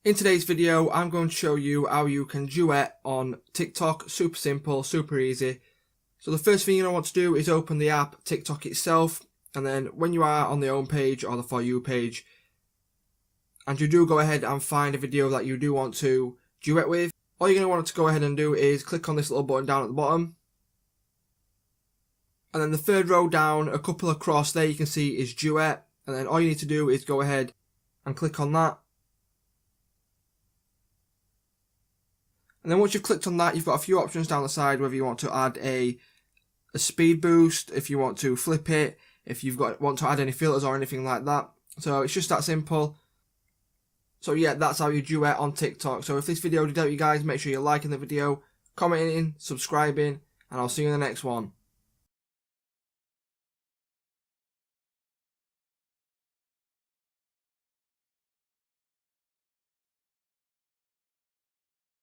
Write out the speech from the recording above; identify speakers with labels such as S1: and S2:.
S1: In today's video, I'm going to show you how you can duet on TikTok. Super simple, super easy. So the first thing you're going to want to do is open the app TikTok itself, and then when you are on the home page or the For You page, and you do go ahead and find a video that you do want to duet with, all you're going to want to go ahead and do is click on this little button down at the bottom. And then the third row down, a couple across there, you can see is Duet. And then all you need to do is go ahead and click on that. And then once you've clicked on that, you've got a few options down the side, whether you want to add a speed boost, if you want to flip it, if you've want to add any filters or anything like that. So it's just that simple. So yeah, that's how you duet on TikTok. So if this video did help you guys, make sure you're liking the video, commenting, subscribing, and I'll see you in the next one.